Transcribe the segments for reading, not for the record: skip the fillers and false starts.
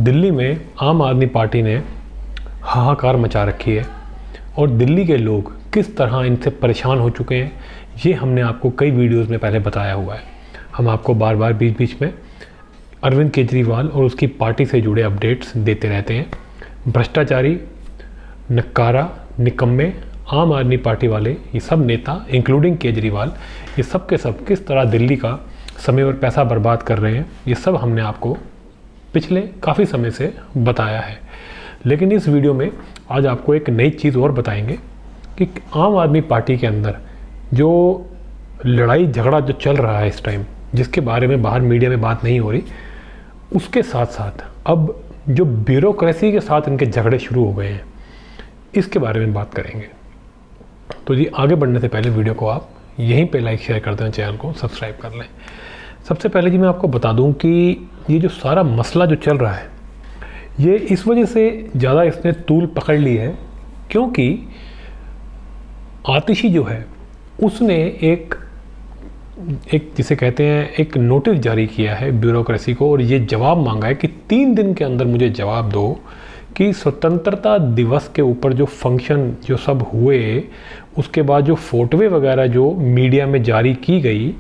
दिल्ली में आम आदमी पार्टी ने हाहाकार मचा रखी है और दिल्ली के लोग किस तरह इनसे परेशान हो चुके हैं ये हमने आपको कई वीडियोस में पहले बताया हुआ है। हम आपको बार बार बीच बीच में अरविंद केजरीवाल और उसकी पार्टी से जुड़े अपडेट्स देते रहते हैं। भ्रष्टाचारी, नक्कारा, निकम्मे आम आदमी पार्टी वाले ये सब नेता इंक्लूडिंग केजरीवाल ये सब के सब किस तरह दिल्ली का समय और पैसा बर्बाद कर रहे हैं ये सब हमने आपको पिछले काफ़ी समय से बताया है। लेकिन इस वीडियो में आज आपको एक नई चीज़ और बताएंगे कि आम आदमी पार्टी के अंदर जो लड़ाई झगड़ा जो चल रहा है इस टाइम, जिसके बारे में बाहर मीडिया में बात नहीं हो रही, उसके साथ साथ अब जो ब्यूरोक्रेसी के साथ इनके झगड़े शुरू हो गए हैं इसके बारे में बात करेंगे। तो जी आगे बढ़ने से पहले वीडियो को आप यहीं पे लाइक शेयर कर दें, चैनल को सब्सक्राइब कर लें। सबसे पहले जी मैं आपको बता दूं कि ये जो सारा मसला जो चल रहा है ये इस वजह से ज़्यादा इसने तूल पकड़ ली है क्योंकि आतिशी जो है उसने एक जिसे कहते हैं एक नोटिस जारी किया है ब्यूरोक्रेसी को और ये जवाब मांगा है कि 3 दिन के अंदर मुझे जवाब दो कि स्वतंत्रता दिवस के ऊपर जो फंक्शन जो सब हुए उसके बाद जो फोटोवें वगैरह जो मीडिया में जारी की गई,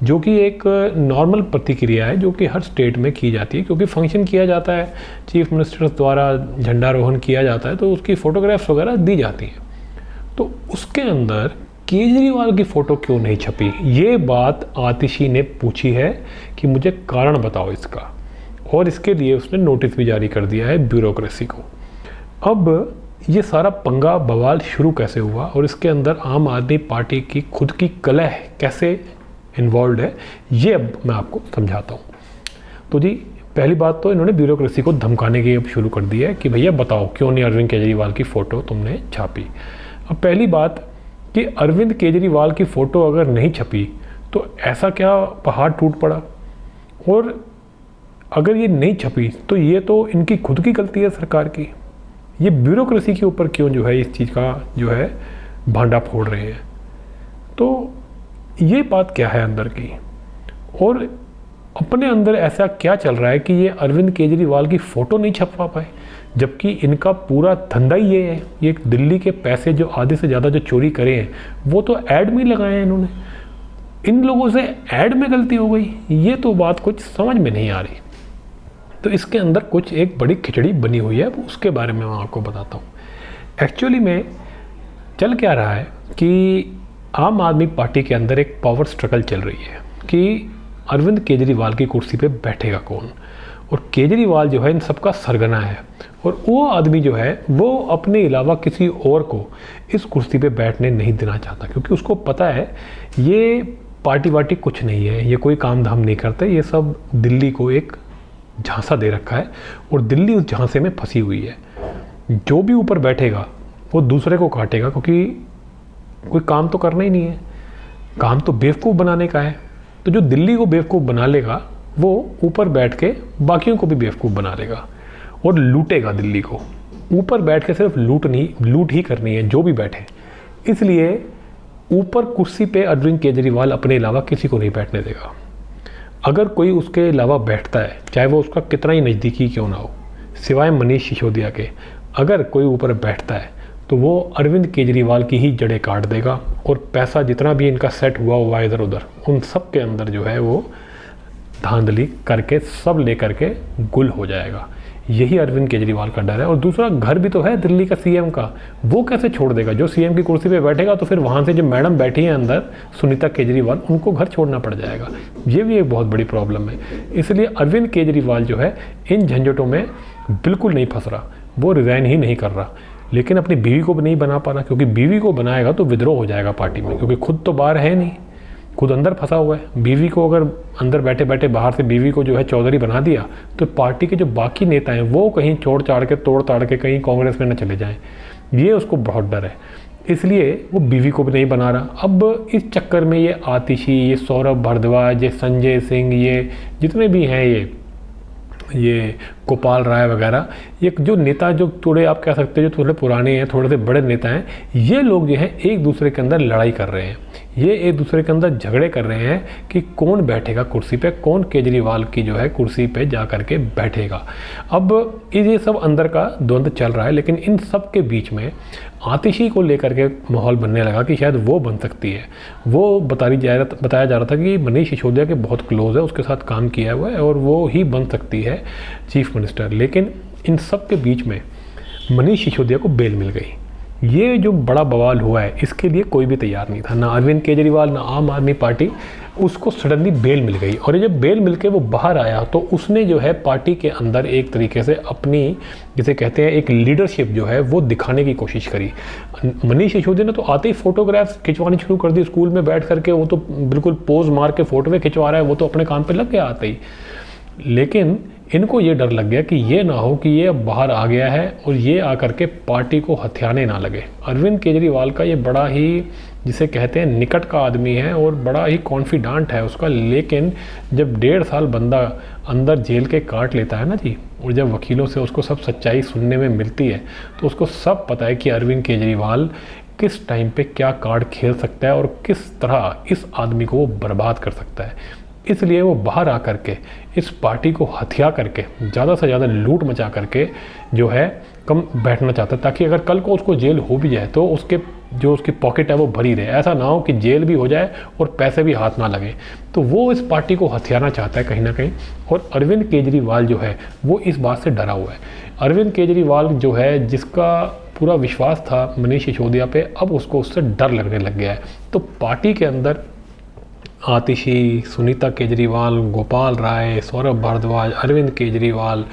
जो कि एक नॉर्मल प्रतिक्रिया है जो कि हर स्टेट में की जाती है क्योंकि फंक्शन किया जाता है, चीफ मिनिस्टर द्वारा झंडारोहण किया जाता है तो उसकी फ़ोटोग्राफ्स वगैरह दी जाती हैं। तो उसके अंदर केजरीवाल की फ़ोटो क्यों नहीं छपी, ये बात आतिशी ने पूछी है कि मुझे कारण बताओ इसका, और इसके लिए उसने नोटिस भी जारी कर दिया है ब्यूरोक्रेसी को। अब ये सारा पंगा बवाल शुरू कैसे हुआ और इसके अंदर आम आदमी पार्टी की खुद की कलह कैसे इन्वॉल्व है ये अब मैं आपको समझाता हूँ। तो जी पहली बात तो इन्होंने ब्यूरोक्रेसी को धमकाने की अब शुरू कर दी है कि भैया बताओ क्यों नहीं अरविंद केजरीवाल की फ़ोटो तुमने छापी। अब पहली बात कि अरविंद केजरीवाल की फ़ोटो अगर नहीं छपी तो ऐसा क्या पहाड़ टूट पड़ा, और अगर ये नहीं छपी तो ये तो इनकी खुद की गलती है सरकार की। ये ब्यूरोक्रेसी के ऊपर क्यों जो है इस चीज़ का जो है भांडा फोड़ रहे हैं। तो ये बात क्या है अंदर की, और अपने अंदर ऐसा क्या चल रहा है कि ये अरविंद केजरीवाल की फ़ोटो नहीं छपवा पाए, जबकि इनका पूरा धंधा ही ये है। ये दिल्ली के पैसे जो आधे से ज़्यादा जो चोरी करे हैं वो तो ऐड में लगाए हैं इन्होंने। इन लोगों से ऐड में गलती हो गई, ये तो बात कुछ समझ में नहीं आ रही। तो इसके अंदर कुछ एक बड़ी खिचड़ी बनी हुई है, उसके बारे में मैं आपको बताता हूँ। एक्चुअली में चल क्या रहा है कि आम आदमी पार्टी के अंदर एक पावर स्ट्रगल चल रही है कि अरविंद केजरीवाल की कुर्सी पे बैठेगा कौन, और केजरीवाल जो है इन सबका सरगना है और वो आदमी जो है वो अपने अलावा किसी और को इस कुर्सी पे बैठने नहीं देना चाहता क्योंकि उसको पता है ये पार्टी वार्टी कुछ नहीं है, ये कोई काम धाम नहीं करते, ये सब दिल्ली को एक झांसा दे रखा है और दिल्ली उस झांसे में फंसी हुई है। जो भी ऊपर बैठेगा वो दूसरे को काटेगा क्योंकि कोई काम तो करना ही नहीं है, काम तो बेवकूफ़ बनाने का है। तो जो दिल्ली को बेवकूफ़ बना लेगा वो ऊपर बैठ के बाकियों को भी बेवकूफ़ बना लेगा और लूटेगा दिल्ली को। ऊपर बैठ के सिर्फ लूट ही करनी है जो भी बैठे। इसलिए ऊपर कुर्सी पे अरविंद केजरीवाल अपने अलावा किसी को नहीं बैठने देगा। अगर कोई उसके अलावा बैठता है, चाहे वो उसका कितना ही नज़दीकी क्यों ना हो, सिवाय मनीष सिसोदिया के, अगर कोई ऊपर बैठता है तो वो अरविंद केजरीवाल की ही जड़ें काट देगा और पैसा जितना भी इनका सेट हुआ इधर उधर उन सब के अंदर जो है वो धांधली करके सब ले करके गुल हो जाएगा। यही अरविंद केजरीवाल का डर है। और दूसरा, घर भी तो है दिल्ली का सीएम का, वो कैसे छोड़ देगा। जो सीएम की कुर्सी पे बैठेगा तो फिर वहाँ से जो मैडम बैठी हैं अंदर सुनीता केजरीवाल, उनको घर छोड़ना पड़ जाएगा। ये भी एक बहुत बड़ी प्रॉब्लम है। इसलिए अरविंद केजरीवाल जो है इन झंझटों में बिल्कुल नहीं फंस रहा, वो रिज़ाइन ही नहीं कर रहा। लेकिन अपनी बीवी को भी नहीं बना पा रहा क्योंकि बीवी को बनाएगा तो विद्रोह हो जाएगा पार्टी में, क्योंकि खुद तो बाहर है नहीं, खुद अंदर फंसा हुआ है। बीवी को अगर अंदर बैठे बैठे बाहर से बीवी को जो है चौधरी बना दिया तो पार्टी के जो बाकी नेता हैं वो कहीं तोड़ ताड़ के कहीं कांग्रेस में न चले जाएं, ये उसको बहुत डर है। इसलिए वो बीवी को भी नहीं बना रहा। अब इस चक्कर में ये आतिशी, ये सौरभ भारद्वाज, ये संजय सिंह, ये जितने भी हैं ये गोपाल राय वगैरह, ये जो नेता जो थोड़े आप कह सकते हैं जो थोड़े पुराने हैं, थोड़े से बड़े नेता हैं, ये लोग जो हैं एक दूसरे के अंदर लड़ाई कर रहे हैं, ये एक दूसरे के अंदर झगड़े कर रहे हैं कि कौन बैठेगा कुर्सी पे, कौन केजरीवाल की जो है कुर्सी पे जा कर के बैठेगा। अब ये सब अंदर का द्वंद्व चल रहा है, लेकिन इन सब के बीच में आतिशी को लेकर के माहौल बनने लगा कि शायद वो बन सकती है। वो बताया जा रहा था कि मनीष सिसोदिया के बहुत क्लोज है, उसके साथ काम किया हुआ है और वो ही बन सकती है चीफ मिनिस्टर। लेकिन इन सब के बीच में मनीष सिसोदिया को बेल मिल गई। ये जो बड़ा बवाल हुआ है इसके लिए कोई भी तैयार नहीं था, ना अरविंद केजरीवाल ना आम आदमी पार्टी, उसको सडनली बेल मिल गई। और ये जब बेल मिल के वो बाहर आया तो उसने जो है पार्टी के अंदर एक तरीके से अपनी, जिसे कहते हैं एक लीडरशिप जो है वो दिखाने की कोशिश करी। मनीष सिसोदिया ने तो आते ही फोटोग्राफ्स खिंचवानी शुरू कर दी स्कूल में बैठ करके, वो तो बिल्कुल पोज मार के फोटो खिंचवा रहा है, वो तो अपने काम पर लग गया आते ही। लेकिन इनको ये डर लग गया कि ये ना हो कि ये अब बाहर आ गया है और ये आकर के पार्टी को हथियाने ना लगे। अरविंद केजरीवाल का ये बड़ा ही, जिसे कहते हैं निकट का आदमी है और बड़ा ही कॉन्फिडेंट है उसका, लेकिन जब 1.5 साल बंदा अंदर जेल के काट लेता है ना जी, और जब वकीलों से उसको सब सच्चाई सुनने में मिलती है तो उसको सब पता है कि अरविंद केजरीवाल किस टाइम पे क्या कार्ड खेल सकता है और किस तरह इस आदमी को वो बर्बाद कर सकता है। इसलिए वो बाहर आकर के इस पार्टी को हथिया करके ज़्यादा से ज़्यादा लूट मचा करके जो है कम बैठना चाहता है, ताकि अगर कल को उसको जेल हो भी जाए तो उसकी पॉकेट है वो भरी रहे। ऐसा ना हो कि जेल भी हो जाए और पैसे भी हाथ ना लगे। तो वो इस पार्टी को हथियाना चाहता है कहीं ना कहीं, और अरविंद केजरीवाल जो है वो इस बात से डरा हुआ है। अरविंद केजरीवाल जो है, जिसका पूरा विश्वास था मनीष सिसोदिया पे, अब उसको उससे डर लगने लग गया है। तो पार्टी के अंदर आतिशी, सुनीता केजरीवाल, गोपाल राय, सौरभ भारद्वाज, अरविंद केजरीवाल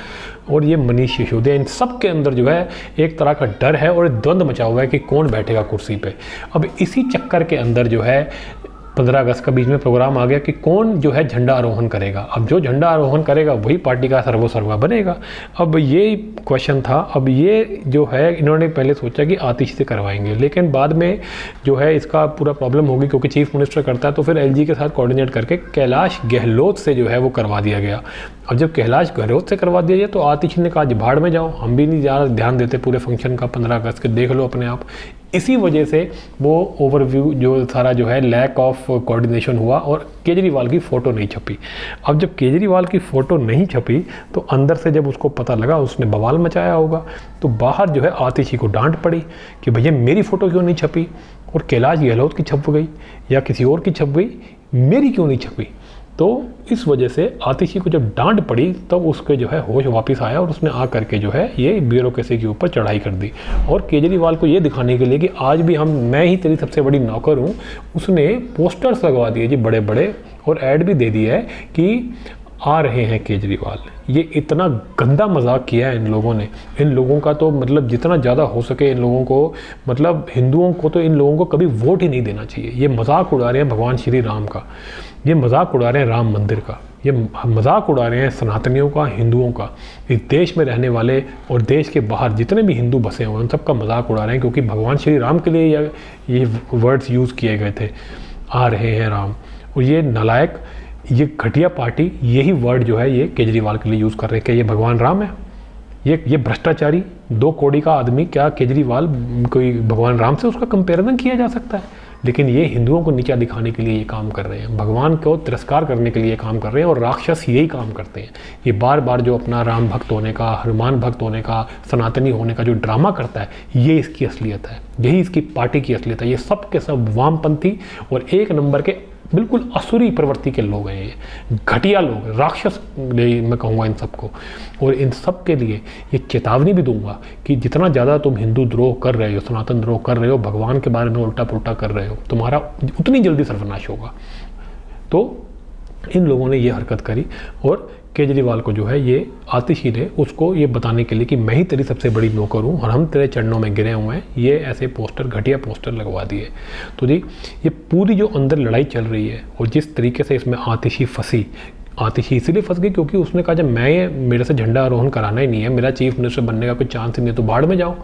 और ये मनीष सिसोदिया, इन सब के अंदर जो है एक तरह का डर है और द्वंद्व मचा हुआ है कि कौन बैठेगा कुर्सी पे। अब इसी चक्कर के अंदर जो है 15 अगस्त का बीच में प्रोग्राम आ गया कि कौन जो है झंडा आरोहण करेगा। अब जो झंडा आरोहण करेगा वही पार्टी का सर्वोसर्वा बनेगा। अब ये क्वेश्चन था। अब ये जो है इन्होंने पहले सोचा कि आतिशी से करवाएंगे, लेकिन बाद में जो है इसका पूरा प्रॉब्लम होगी, क्योंकि चीफ मिनिस्टर करता है, तो फिर एलजी के साथ कोऑर्डिनेट करके कैलाश गहलोत से जो है वो करवा दिया गया। अब जब कैलाश गहलोत से करवा दिया जाए तो आतिशी ने कहा भाड़ में जाओ, हम भी नहीं ज़्यादा ध्यान देते पूरे फंक्शन का, 15 अगस्त के देख लो अपने आप। इसी वजह से वो ओवरव्यू जो सारा जो है लैक ऑफ कोऑर्डिनेशन हुआ और केजरीवाल की फ़ोटो नहीं छपी। अब जब केजरीवाल की फ़ोटो नहीं छपी तो अंदर से जब उसको पता लगा, उसने बवाल मचाया होगा, तो बाहर जो है आतिशी को डांट पड़ी कि भैया मेरी फ़ोटो क्यों नहीं छपी, और कैलाश गहलोत की छप गई या किसी और की छप गई, मेरी क्यों नहीं छपी। तो इस वजह से आतिशी को जब डांट पड़ी तब उसके जो है होश वापस आया और उसने आ करके जो है ये ब्यूरोक्रेसी के ऊपर चढ़ाई कर दी। और केजरीवाल को ये दिखाने के लिए कि आज भी मैं ही तेरी सबसे बड़ी नौकर हूँ, उसने पोस्टर्स लगवा दिए जी बड़े बड़े, और ऐड भी दे दिया है कि आ रहे हैं केजरीवाल। ये इतना गंदा मजाक किया है इन लोगों ने। इन लोगों का तो मतलब जितना ज़्यादा हो सके इन लोगों को, मतलब हिंदुओं को तो इन लोगों को कभी वोट ही नहीं देना चाहिए। ये मजाक उड़ा रहे हैं भगवान श्री राम का, ये मजाक उड़ा रहे हैं राम मंदिर का, ये मजाक उड़ा रहे हैं सनातनियों का, हिंदुओं का। इस देश में रहने वाले और देश के बाहर जितने भी हिंदू बसे हुए हैं उन सबका मजाक उड़ा रहे हैं, क्योंकि भगवान श्री राम के लिए ये वर्ड्स यूज़ किए गए थे, आ रहे हैं राम। और ये नालायक, ये घटिया पार्टी यही वर्ड जो है ये केजरीवाल के लिए यूज़ कर रहे हैं। क्या ये भगवान राम है? ये भ्रष्टाचारी 2 कौड़ी का आदमी, क्या केजरीवाल कोई भगवान राम से उसका कंपैरिजन किया जा सकता है? लेकिन ये हिंदुओं को नीचा दिखाने के लिए ये काम कर रहे हैं, भगवान को तिरस्कार करने के लिए ये काम कर रहे हैं, और राक्षस यही काम करते हैं। ये बार बार जो अपना राम भक्त होने का, हनुमान भक्त होने का, सनातनी होने का जो ड्रामा करता है, ये इसकी असलियत है, यही इसकी पार्टी की असलियत है। ये सब के सब वामपंथी और एक नंबर के बिल्कुल असुरी प्रवृत्ति के लोग हैं, ये घटिया लोग, राक्षस मैं कहूँगा इन सबको। और इन सब के लिए ये चेतावनी भी दूंगा कि जितना ज़्यादा तुम हिंदू द्रोह कर रहे हो, सनातन द्रोह कर रहे हो, भगवान के बारे में उल्टा पुल्टा कर रहे हो, तुम्हारा उतनी जल्दी सर्वनाश होगा। तो इन लोगों ने ये हरकत करी और केजरीवाल को जो है ये आतिशी ने उसको ये बताने के लिए कि मैं ही तेरी सबसे बड़ी नौकर हूँ और हम तेरे चरणों में गिरे हुए हैं, ये ऐसे पोस्टर, घटिया पोस्टर लगवा दिए। तो जी ये पूरी जो अंदर लड़ाई चल रही है और जिस तरीके से इसमें आतिशी फंसी, आतिशी इसीलिए फंस गई क्योंकि उसने कहा जब मेरे से झंडा आरोहण कराना ही नहीं है, मेरा चीफ मिनिस्टर बनने का कोई चांस ही नहीं है, तो बाढ़ में जाओ,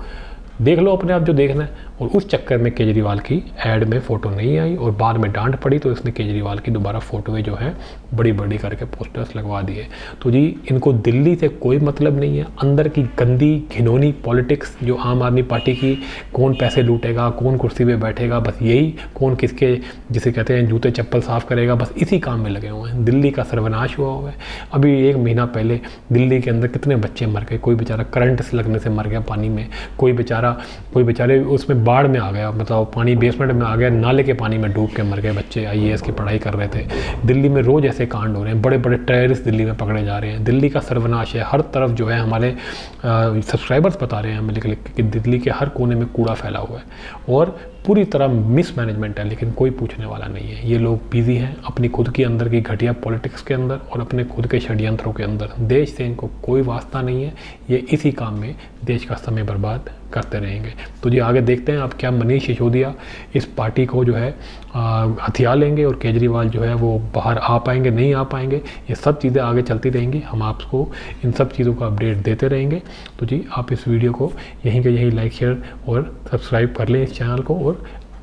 देख लो अपने आप जो देखना है। और उस चक्कर में केजरीवाल की ऐड में फ़ोटो नहीं आई और बाद में डांट पड़ी, तो इसने केजरीवाल की दोबारा फ़ोटोएँ जो हैं बड़ी बड़ी करके पोस्टर्स लगवा दिए। तो जी इनको दिल्ली से कोई मतलब नहीं है। अंदर की गंदी घिनौनी पॉलिटिक्स जो आम आदमी पार्टी की, कौन पैसे लूटेगा, कौन कुर्सी पे बैठेगा, बस यही, कौन किसके जिसे कहते हैं जूते चप्पल साफ़ करेगा, बस इसी काम में लगे हुए हैं। दिल्ली का सर्वनाश हुआ है। अभी 1 महीना पहले दिल्ली के अंदर कितने बच्चे मर गए, कोई बेचारा करंट से लगने से मर गया पानी में, कोई बेचारे उसमें बाढ़ में आ गया, मतलब पानी बेसमेंट में आ गया, नाले के पानी में डूब के मर गए बच्चे, IAS की पढ़ाई कर रहे थे। दिल्ली में रोज़ ऐसे कांड हो रहे हैं, बड़े बड़े टेररिस्ट दिल्ली में पकड़े जा रहे हैं। दिल्ली का सर्वनाश है। हर तरफ जो है हमारे सब्सक्राइबर्स बता रहे हैं हमें लिख लिख कि दिल्ली के हर कोने में कूड़ा फैला हुआ है और पूरी तरह मिसमैनेजमेंट है, लेकिन कोई पूछने वाला नहीं है। ये लोग बिजी हैं अपनी खुद की अंदर की घटिया पॉलिटिक्स के अंदर और अपने खुद के षड्यंत्रों के अंदर। देश से इनको कोई वास्ता नहीं है। ये इसी काम में देश का समय बर्बाद करते रहेंगे। तो जी आगे देखते हैं अब क्या मनीष सिसोदिया इस पार्टी को जो है हथिया लेंगे और केजरीवाल जो है वो बाहर आ पाएंगे, नहीं आ पाएंगे। ये सब चीज़ें आगे चलती रहेंगी। हम आपको इन सब चीज़ों का अपडेट देते रहेंगे। तो जी आप इस वीडियो को यहीं के यहीं लाइक, शेयर और सब्सक्राइब कर लें इस चैनल को,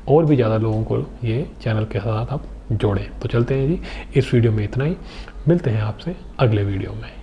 और भी ज़्यादा लोगों को ये चैनल के साथ आप जोड़ें। तो चलते हैं जी, इस वीडियो में इतना ही। मिलते हैं आपसे अगले वीडियो में।